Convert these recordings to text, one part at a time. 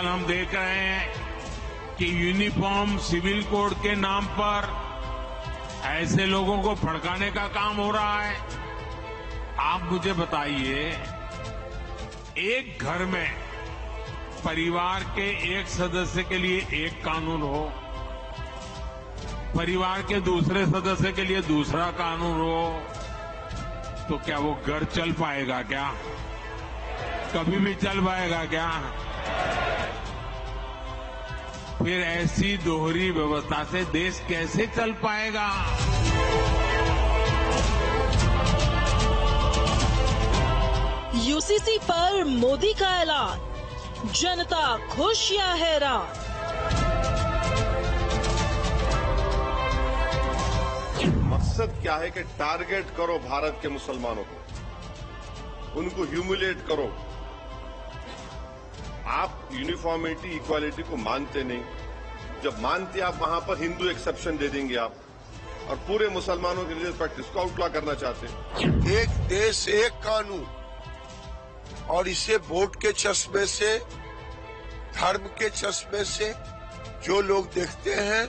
आजकल हम देख रहे हैं कि यूनिफॉर्म सिविल कोड के नाम पर ऐसे लोगों को भड़काने का काम हो रहा है। आप मुझे बताइए, एक घर में परिवार के एक सदस्य के लिए एक कानून हो, परिवार के दूसरे सदस्य के लिए दूसरा कानून हो, तो क्या वो घर चल पाएगा क्या? कभी भी चल पाएगा क्या? फिर ऐसी दोहरी व्यवस्था से देश कैसे चल पाएगा? यूसीसी पर मोदी का ऐलान, जनता खुश या हैरान? मकसद क्या है कि टारगेट करो भारत के मुसलमानों को, उनको ह्यूमिलेट करो। आप यूनिफॉर्मिटी इक्वालिटी को मानते नहीं, जब मानते आप वहां पर हिंदू एक्सेप्शन दे देंगे आप, और पूरे मुसलमानों के रिलीजियस प्रैक्टिस को आउटलॉ करना चाहते हैं। एक देश एक कानून, और इसे वोट के चश्मे से, धर्म के चश्मे से जो लोग देखते हैं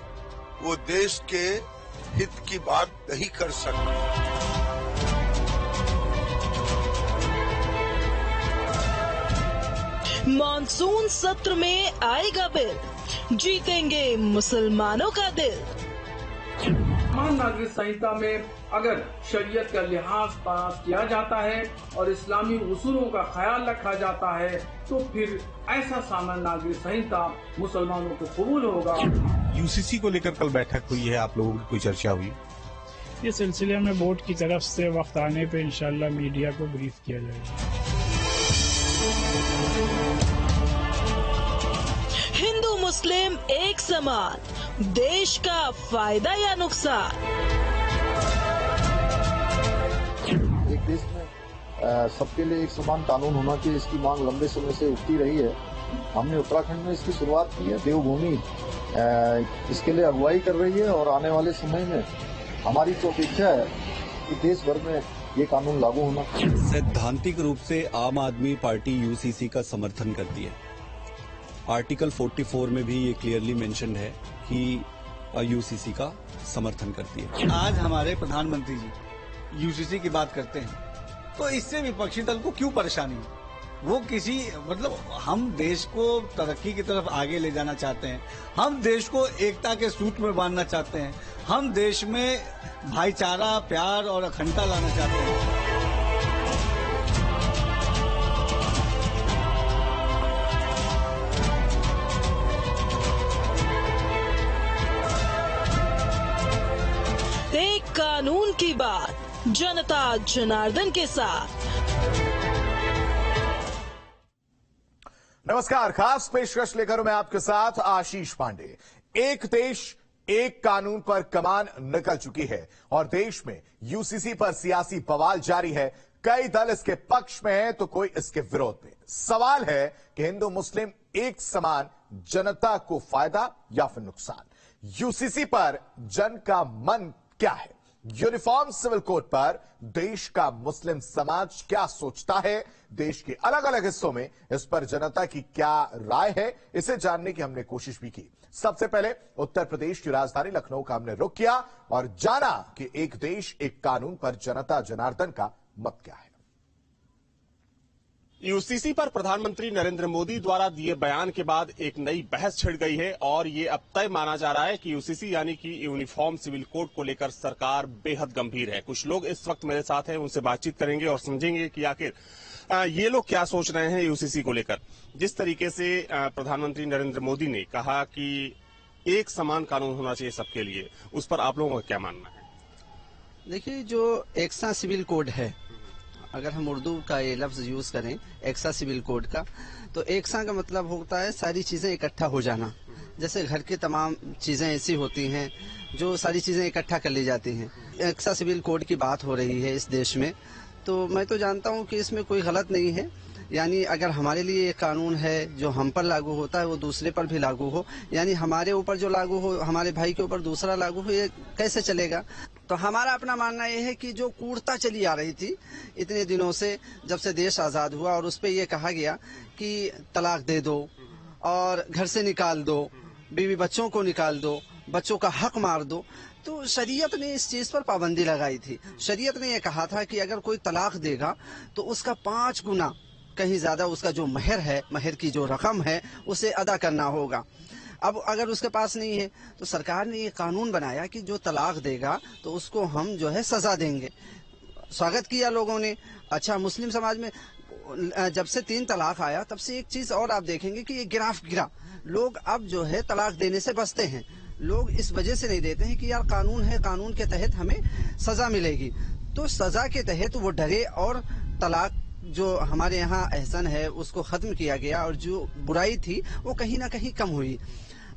वो देश के हित की बात नहीं कर सकते। मॉनसून सत्र में आएगा बिल, जीतेंगे मुसलमानों का दिल। समान नागरिक संहिता में अगर शरीयत का लिहाज पास किया जाता है और इस्लामी उसूलों का ख्याल रखा जाता है, तो फिर ऐसा सामान्य नागरिक संहिता मुसलमानों को कबूल होगा। यूसीसी को लेकर कल बैठक हुई है, आप लोगों की कोई चर्चा हुई? इस सिलसिले में बोर्ड की तरफ से वक्त आने पे इंशाल्लाह मीडिया को ब्रीफ किया जाएगा। हिंदू मुस्लिम एक समान, देश का फायदा या नुकसान? एक देश में सबके लिए एक समान कानून होना चाहिए, इसकी मांग लंबे समय से उठती रही है। हमने उत्तराखंड में इसकी शुरुआत की है, देवभूमि इसके लिए अगुवाई कर रही है, और आने वाले समय में हमारी तो अपेक्षा है कि देश भर में ये कानून लागू होना। सैद्धांतिक रूप से आम आदमी पार्टी यूसीसी का समर्थन करती है। आर्टिकल 44 में भी ये क्लियरली मेंशन है कि यूसीसी का समर्थन करती है। आज हमारे प्रधानमंत्री जी यूसीसी की बात करते हैं, तो इससे विपक्षी दल को क्यों परेशानी? वो किसी हम देश को तरक्की की तरफ आगे ले जाना चाहते हैं, हम देश को एकता के सूत्र में बांधना चाहते हैं, हम देश में भाईचारा, प्यार और अखंडता लाना चाहते हैं। एक कानून की बात, जनता जनार्दन के साथ। नमस्कार, खास पेशकश लेकर मैं आपके साथ आशीष पांडे। एक देश एक कानून पर कमान निकल चुकी है और देश में यूसीसी पर सियासी बवाल जारी है। कई दल इसके पक्ष में हैं तो कोई इसके विरोध में। सवाल है कि हिंदू मुस्लिम एक समान, जनता को फायदा या फिर नुकसान? यूसीसी पर जन का मन क्या है? यूनिफॉर्म सिविल कोड पर देश का मुस्लिम समाज क्या सोचता है? देश के अलग अलग हिस्सों में इस पर जनता की क्या राय है, इसे जानने की हमने कोशिश भी की। सबसे पहले उत्तर प्रदेश की राजधानी लखनऊ का हमने रुख किया और जाना कि एक देश एक कानून पर जनता जनार्दन का मत क्या है। यूसीसी पर प्रधानमंत्री नरेंद्र मोदी द्वारा दिए बयान के बाद एक नई बहस छिड़ गई है और ये अब तय माना जा रहा है कि यूसीसी यानी कि यूनिफॉर्म सिविल कोड को लेकर सरकार बेहद गंभीर है। कुछ लोग इस वक्त मेरे साथ हैं, उनसे बातचीत करेंगे और समझेंगे कि आखिर ये लोग क्या सोच रहे हैं यूसीसी को लेकर। जिस तरीके से प्रधानमंत्री नरेंद्र मोदी ने कहा कि एक समान कानून होना चाहिए सबके लिए, उस पर आप लोगों का क्या मानना है? देखिए, जो एक्सा सिविल कोड है, अगर हम उर्दू का ये लफ्ज यूज करें एक्सा सिविल कोड का, तो एक्सा का मतलब होता है सारी चीजें इकट्ठा हो जाना। जैसे घर की तमाम चीजें ऐसी होती हैं जो सारी चीजें इकट्ठा कर ली जाती हैं। एक्सा सिविल कोड की बात हो रही है इस देश में, तो मैं तो जानता हूं कि इसमें कोई गलत नहीं है। यानी अगर हमारे लिए एक कानून है जो हम पर लागू होता है वो दूसरे पर भी लागू हो, यानी हमारे ऊपर जो लागू हो हमारे भाई के ऊपर दूसरा लागू हो, ये कैसे चलेगा? तो हमारा अपना मानना ये है कि जो कूटता चली आ रही थी इतने दिनों से, जब से देश आजाद हुआ और उस पर यह कहा गया कि तलाक दे दो और घर से निकाल दो, बीवी बच्चों को निकाल दो, बच्चों का हक मार दो। तो शरीयत ने इस चीज पर पाबंदी लगाई थी। शरीयत ने यह कहा था कि अगर कोई तलाक देगा तो उसका 5 गुना कहीं ज्यादा उसका जो महर है, महर की जो रकम है, उसे अदा करना होगा। अब अगर उसके पास नहीं है तो सरकार ने ये कानून बनाया कि जो तलाक देगा तो उसको हम जो है सजा देंगे। स्वागत किया लोगों ने। अच्छा, मुस्लिम समाज में जब से 3 तलाक आया तब से एक चीज और आप देखेंगे कि ये ग्राफ गिरा। लोग अब जो है तलाक देने से बचते हैं। लोग इस वजह से नहीं देते हैं कि यार कानून है, कानून के तहत हमें सजा मिलेगी। तो सजा के तहत वो डरे और तलाक जो हमारे यहाँ एहसन है उसको खत्म किया गया और जो बुराई थी वो कहीं ना कहीं कम हुई।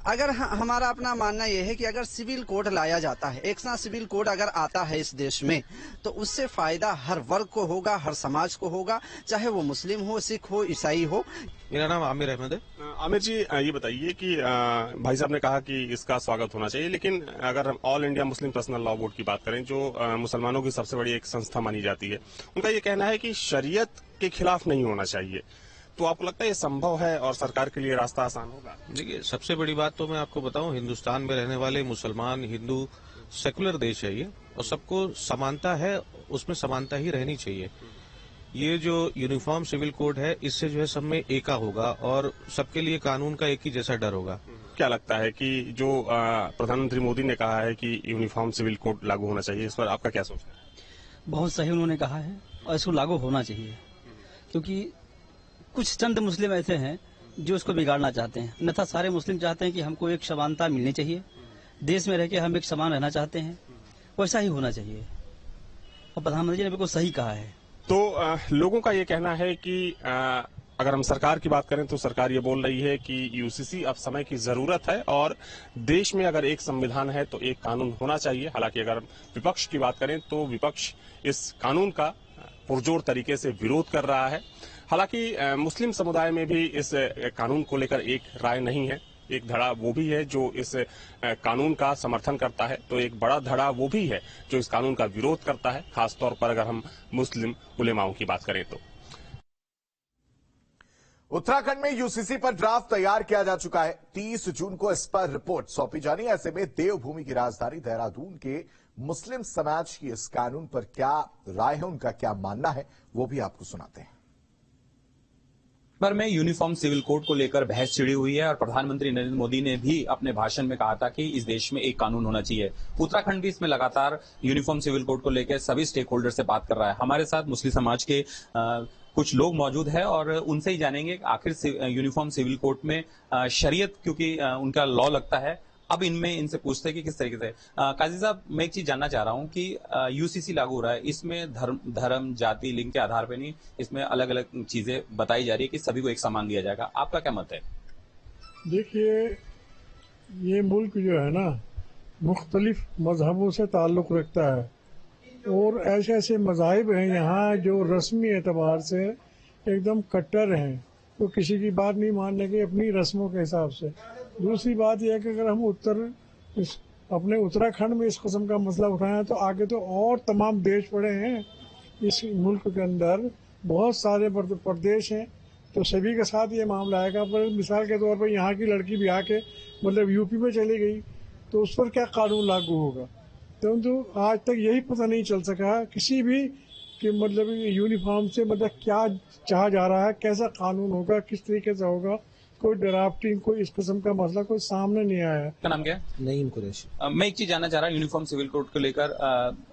अगर हमारा अपना मानना यह है कि अगर सिविल कोड लाया जाता है, एक साथ सिविल कोड अगर आता है इस देश में, तो उससे फायदा हर वर्ग को होगा, हर समाज को होगा, चाहे वो मुस्लिम हो, सिख हो, ईसाई हो। मेरा नाम आमिर अहमद है। आमिर जी, ये बताइए कि भाई साहब ने कहा कि इसका स्वागत होना चाहिए, लेकिन अगर हम all India Muslim personal law board की बात करें, जो मुसलमानों की सबसे बड़ी एक संस्था मानी जाती है, उनका ये कहना है कि शरीयत के खिलाफ नहीं होना चाहिए। तो आपको लगता है ये संभव है और सरकार के लिए रास्ता आसान होगा? देखिए, सबसे बड़ी बात तो मैं आपको बताऊं, हिंदुस्तान में रहने वाले मुसलमान, हिंदू, सेकुलर देश है ये, और सबको समानता है, उसमें समानता ही रहनी चाहिए। ये जो यूनिफॉर्म सिविल कोड है, इससे जो है सब में एका होगा और सबके लिए कानून का एक ही जैसा डर होगा। क्या लगता है कि जो प्रधानमंत्री मोदी ने कहा है कि यूनिफॉर्म सिविल कोड लागू होना चाहिए, इस पर आपका क्या सोच है? बहुत सही उन्होंने कहा है और इसको लागू होना चाहिए, क्योंकि कुछ चंद मुस्लिम ऐसे हैं जो इसको बिगाड़ना चाहते हैं। अन्यथा सारे मुस्लिम चाहते हैं कि हमको एक समानता मिलनी चाहिए, देश में रह के हम एक समान रहना चाहते हैं, वैसा ही होना चाहिए। और प्रधानमंत्री ने बिल्कुल सही कहा है। तो लोगों का ये कहना है कि अगर हम सरकार की बात करें तो सरकार ये बोल रही है कि यूसीसी अब समय की जरूरत है और देश में अगर एक संविधान है तो एक कानून होना चाहिए। हालांकि अगर विपक्ष की बात करें तो विपक्ष इस कानून का पुरजोर तरीके से विरोध कर रहा है। हालांकि मुस्लिम समुदाय में भी इस कानून को लेकर एक राय नहीं है। एक धड़ा वो भी है जो इस कानून का समर्थन करता है, तो एक बड़ा धड़ा वो भी है जो इस कानून का विरोध करता है, खासतौर पर अगर हम मुस्लिम उलेमाओं की बात करें तो। उत्तराखंड में यूसीसी पर ड्राफ्ट तैयार किया जा चुका है। 30 जून को इस पर रिपोर्ट सौंपी जानी है। ऐसे में देवभूमि की राजधानी देहरादून के मुस्लिम समाज की इस कानून पर क्या राय है, उनका क्या मानना है, वो भी आपको सुनाते हैं। पर में यूनिफॉर्म सिविल कोड को लेकर बहस छिड़ी हुई है और प्रधानमंत्री नरेंद्र मोदी ने भी अपने भाषण में कहा था कि इस देश में एक कानून होना चाहिए। उत्तराखंड भी इसमें लगातार यूनिफॉर्म सिविल कोड को लेकर सभी स्टेक होल्डर से बात कर रहा है। हमारे साथ मुस्लिम समाज के कुछ लोग मौजूद है और उनसे ही जानेंगे आखिर यूनिफॉर्म सिविल कोड में शरीयत, क्योंकि उनका लॉ लगता है, अब इनमें इनसे पूछते हैं कि किस तरीके से। काजी साहब, मैं एक चीज जानना चाह रहा हूं कि यूसीसी लागू हो रहा है, इसमें धर्म, जाति, लिंग के आधार पे नहीं, इसमें अलग अलग चीजें बताई जा रही है कि सभी को एक समान दिया जाएगा। आपका क्या मत है? देखिए, ये मुल्क जो है ना, मुख्तलिफ मजहबों से ताल्लुक रखता है और ऐसे ऐसे मजाहिब हैं यहाँ जो रस्मी एतबार से एकदम कट्टर हैं, तो किसी की बात नहीं मानने की अपनी रस्मों के हिसाब से। दूसरी बात यह है कि अगर हम अपने उत्तराखंड में इस किस्म का मसला उठाएं तो आगे तो और तमाम देश पड़े हैं इस मुल्क के अंदर, बहुत सारे प्रदेश हैं, तो सभी के साथ ये मामला आएगा। पर मिसाल के तौर पर यहाँ की लड़की भी आके मतलब यूपी में चली गई तो उस पर क्या कानून लागू होगा? तो आज तक यही पता नहीं चल सका किसी भी कि मतलब यूनिफॉर्म से मतलब क्या चाहा जा रहा है, कैसा कानून होगा, किस तरीके से होगा। कोई ड्राफ्टिंग, कोई इस किस्म का मसला कोई सामने नहीं आया है। क्या नाम क्या है? नईम कुरैशी। मैं एक चीज जानना चाह रहा हूँ, यूनिफॉर्म सिविल कोड को लेकर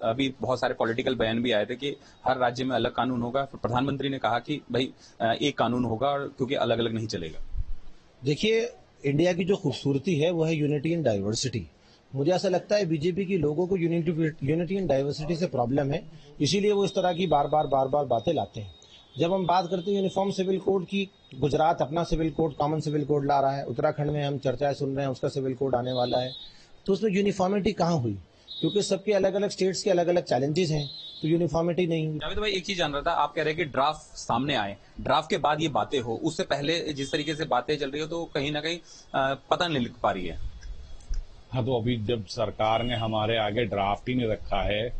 अभी बहुत सारे पॉलिटिकल बयान भी आए थे कि हर राज्य में अलग कानून होगा। प्रधानमंत्री ने कहा कि भाई एक कानून होगा और क्योंकि अलग अलग नहीं चलेगा। देखिए, इंडिया की जो खूबसूरती है वो है यूनिटी इन डाइवर्सिटी। मुझे ऐसा लगता है बीजेपी के लोगों को यूनिटी इन डाइवर्सिटी से प्रॉब्लम है, इसीलिए वो इस तरह की बार बार बातें लाते हैं। जब हम बात करते हैं यूनिफॉर्म सिविल कोड की, गुजरात अपना civil code, common civil code ला रहा है, उत्तराखंड में हम चर्चाएं सुन रहे हैं उसका सिविल कोड आने वाला है, तो उसमें यूनिफॉर्मिटी कहाँ हुई? क्योंकि सबके अलग अलग स्टेट्स के अलग अलग चैलेंजेस हैं, तो यूनिफॉर्मिटी नहीं हुई। जावेद भाई, एक चीज जान रहा था, आप कह रहे हैं कि ड्राफ्ट सामने आए, ड्राफ्ट के बाद ये बातें हो, उससे पहले जिस तरीके से बातें चल रही हो तो कहीं ना कहीं पता नहीं लिख पा रही है। हाँ, तो अभी जब सरकार ने हमारे आगे ड्राफ्ट ही नहीं रखा है,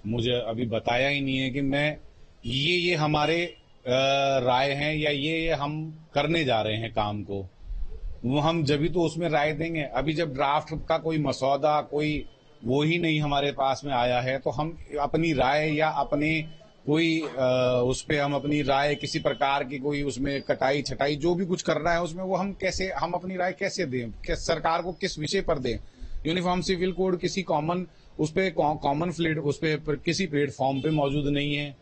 मुझे अभी बताया ही नहीं है कि मैं ये हमारे राय हैं या ये हम करने जा रहे हैं काम को, वो हम जब भी तो उसमें राय देंगे। अभी जब ड्राफ्ट का कोई मसौदा कोई वो ही नहीं हमारे पास में आया है, तो हम अपनी राय या अपने कोई उस पे हम अपनी राय किसी प्रकार की कोई उसमें कटाई छटाई जो भी कुछ करना है उसमें वो हम अपनी राय कैसे दें, सरकार को किस विषय पर दें। यूनिफॉर्म सिविल कोड किसी कॉमन उस पे किसी प्लेटफॉर्म पे मौजूद नहीं है,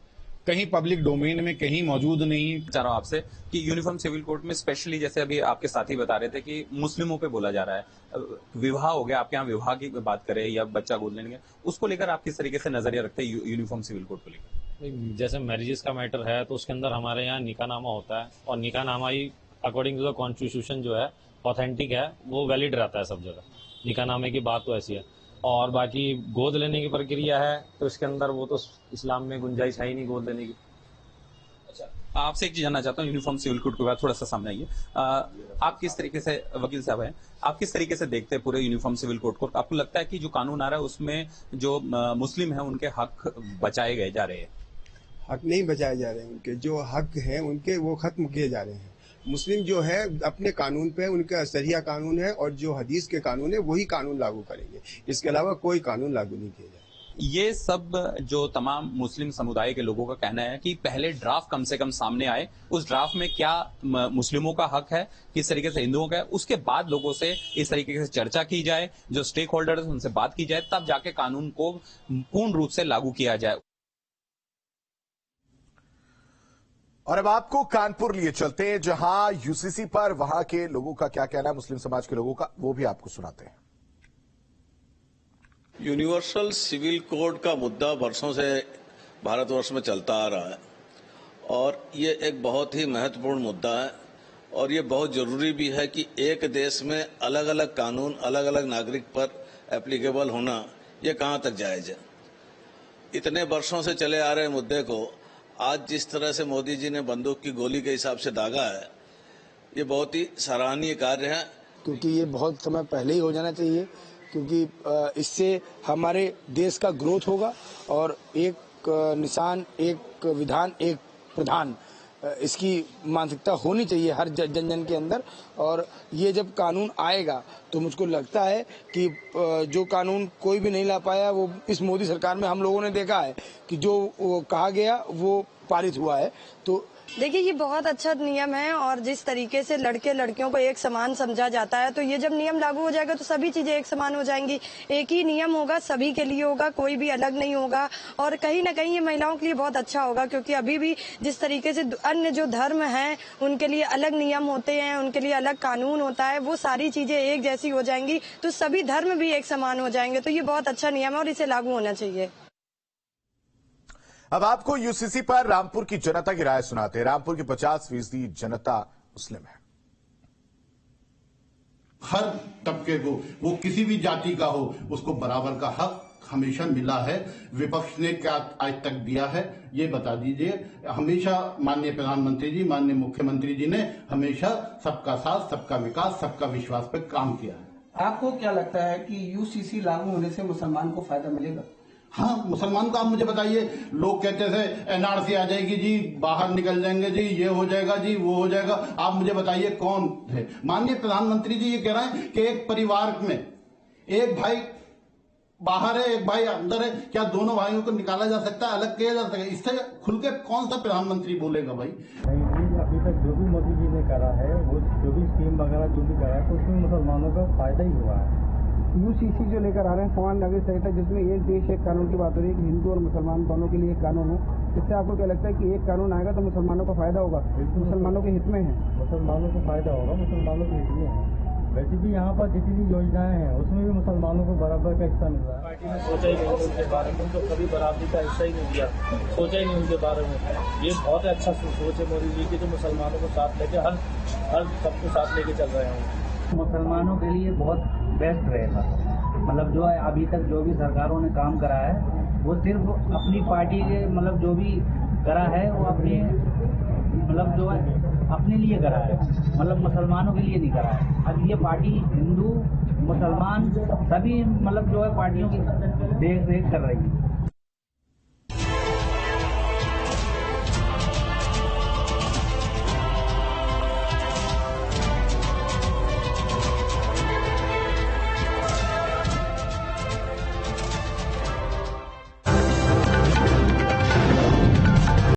कहीं पब्लिक डोमेन में कहीं मौजूद नहीं है। चाह रहा हूं आपसे कि यूनिफॉर्म सिविल कोड में स्पेशली जैसे अभी आपके साथी बता रहे थे कि मुस्लिमों पे बोला जा रहा है, विवाह हो गया, आपके यहाँ विवाह की बात करें या बच्चा गोद लेने, उसको लेकर आप किस तरीके से नजरिया रखते हैं यूनिफॉर्म सिविल कोड को लेकर? जैसे मैरिजेस का मैटर है तो उसके अंदर हमारे यहाँ निकाहनामा होता है और निकाहनामा ही अकॉर्डिंग टू द कॉन्स्टिट्यूशन जो है ऑथेंटिक है, वो वैलिड रहता है सब जगह। निकाहनामे की बात तो ऐसी है। और बाकी गोद लेने की प्रक्रिया है तो इसके अंदर वो तो इस्लाम में गुंजाइश है ही नहीं गोद लेने की। अच्छा, आपसे एक चीज जानना चाहता हूँ, यूनिफॉर्म सिविल कोड के बाद थोड़ा सा सामने आइए। आप किस तरीके से, वकील साहब हैं, आप किस तरीके से देखते हैं पूरे यूनिफॉर्म सिविल कोड को? आपको लगता है कि जो कानून आ रहा है उसमें जो मुस्लिम है उनके हक बचाए गए जा रहे हैं? हक नहीं बचाए जा रहे हैं, उनके जो हक हैं उनके वो खत्म किए जा रहे हैं। मुस्लिम जो है अपने कानून पे, उनका शरिया कानून है और जो हदीस के कानून है वही कानून लागू करेंगे, इसके अलावा कोई कानून लागू नहीं किया जाए। ये सब जो तमाम मुस्लिम समुदाय के लोगों का कहना है कि पहले ड्राफ्ट कम से कम सामने आए, उस ड्राफ्ट में क्या मुस्लिमों का हक है, किस तरीके से हिंदुओं का है, उसके बाद लोगों से इस तरीके से चर्चा की जाए, जो स्टेक होल्डर है उनसे बात की जाए, तब जाके कानून को पूर्ण रूप से लागू किया जाए। और अब आपको कानपुर लिए चलते हैं, जहां यूसीसी पर वहां के लोगों का क्या कहना है, मुस्लिम समाज के लोगों का, वो भी आपको सुनाते हैं। यूनिवर्सल सिविल कोड का मुद्दा वर्षों से भारतवर्ष में चलता आ रहा है और ये एक बहुत ही महत्वपूर्ण मुद्दा है और ये बहुत जरूरी भी है कि एक देश में अलग अलग कानून अलग अलग नागरिक पर एप्लीकेबल होना ये कहाँ तक जायज है। इतने वर्षों से चले आ रहे मुद्दे को आज जिस तरह से मोदी जी ने बंदूक की गोली के हिसाब से दागा है, ये बहुत ही सराहनीय कार्य है। क्योंकि ये बहुत समय पहले ही हो जाना चाहिए, क्योंकि इससे हमारे देश का ग्रोथ होगा और एक निशान, एक विधान, एक प्रधान, इसकी मानसिकता होनी चाहिए हर जन जन के अंदर। और ये जब कानून आएगा तो मुझको लगता है कि जो कानून कोई भी नहीं ला पाया वो इस मोदी सरकार में हम लोगों ने देखा है कि जो कहा गया वो पारित हुआ है। तो देखिए, ये बहुत अच्छा नियम है और जिस तरीके से लड़के लड़कियों को एक समान समझा जाता है, तो ये जब नियम लागू हो जाएगा तो सभी चीजें एक समान हो जाएंगी। एक ही नियम होगा, सभी के लिए होगा, कोई भी अलग नहीं होगा। और कहीं ना कहीं ये महिलाओं के लिए बहुत अच्छा होगा, क्योंकि अभी भी जिस तरीके से अन्य जो धर्म हैं उनके लिए अलग नियम होते हैं, उनके लिए अलग कानून होता है, वो सारी चीजें एक जैसी हो जाएंगी तो सभी धर्म भी एक समान हो जाएंगे। तो ये बहुत अच्छा नियम है और इसे लागू होना चाहिए। अब आपको यूसीसी पर रामपुर की जनता की राय सुनाते हैं। रामपुर की 50% जनता मुस्लिम है। हर तबके को, वो किसी भी जाति का हो, उसको बराबर का हक हमेशा मिला है। विपक्ष ने क्या आज तक दिया है ये बता दीजिए। हमेशा माननीय प्रधानमंत्री जी, माननीय मुख्यमंत्री जी ने हमेशा सबका साथ, सबका विकास, सबका विश्वास पर काम किया है। आपको क्या लगता है कि यूसीसी लागू होने से मुसलमान को फायदा मिलेगा? हाँ, मुसलमान को आप मुझे बताइए। लोग कहते थे एनआरसी आ जाएगी जी, बाहर निकल जाएंगे जी, ये हो जाएगा जी, वो हो जाएगा। आप मुझे बताइए कौन थे? माननीय प्रधानमंत्री जी ये कह रहे हैं कि एक परिवार में एक भाई बाहर है, एक भाई अंदर है, क्या दोनों भाइयों को निकाला जा सकता है, अलग किया जा सकता है? इससे खुल के कौन सा प्रधानमंत्री बोलेगा भाई? अभी तक जो भी मोदी जी ने करा है, वो जो भी स्कीम वगैरह जो भी करा है, तो उसमें मुसलमानों का फायदा ही हुआ है। यूसीसी जो लेकर आ रहे हैं समान नागरिक संहिता, जिसमें एक देश एक कानून की बात हो रही है कि हिंदू और मुसलमान दोनों के लिए एक कानून हो, इससे आपको क्या लगता है कि एक कानून आएगा तो मुसलमानों का फायदा होगा? मुसलमानों के हित में है, मुसलमानों को फायदा होगा, मुसलमानों के हित में है। वैसे भी यहाँ पर जितनी भी योजनाएं हैं उसमें भी मुसलमानों को बराबर का हिस्सा मिल रहा है। पार्टी ने सोचा ही नहीं उनके बारे में, उनको कभी बराबरी का हिस्सा ही नहीं दिया, सोचा ही नहीं उनके बारे में। ये बहुत अच्छा सोच है मोदी जी की, जो मुसलमानों को साथ लेके हर सबको साथ लेके चल रहे हैं। मुसलमानों के लिए बहुत बेस्ट रहेगा। मतलब जो है अभी तक जो भी सरकारों ने काम करा है वो सिर्फ अपनी पार्टी के, मतलब जो भी करा है वो अपने, मतलब जो है अपने लिए करा है, मतलब मुसलमानों के लिए नहीं करा है। अब ये पार्टी हिंदू मुसलमान सभी, मतलब जो है पार्टियों की देख रेख कर रही है।